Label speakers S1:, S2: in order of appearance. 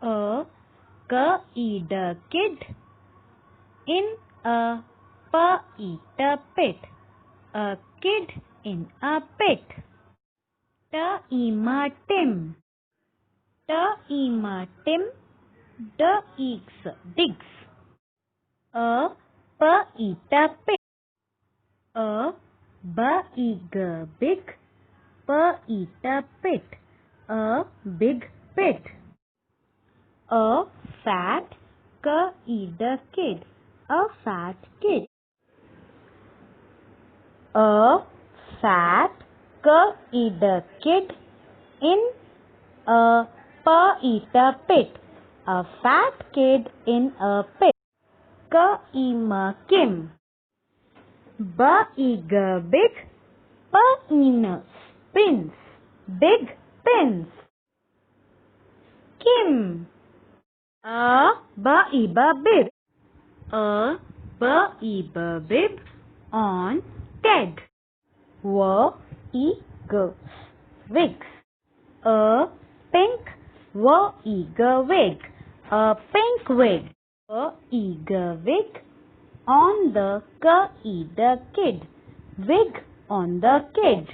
S1: A kid in a pit. A kid in a pit. Tim. Tim digs. A pit. A big pit. A big pit. A fat kid. A fat kid. A fat kid in a pit. A fat kid in a pit. Kim. Big pins. Big pins. Kim. A bib. A bib on Ted. Wigs. A pink wig. A pink wig. A wig on the kid. Wig on the kid.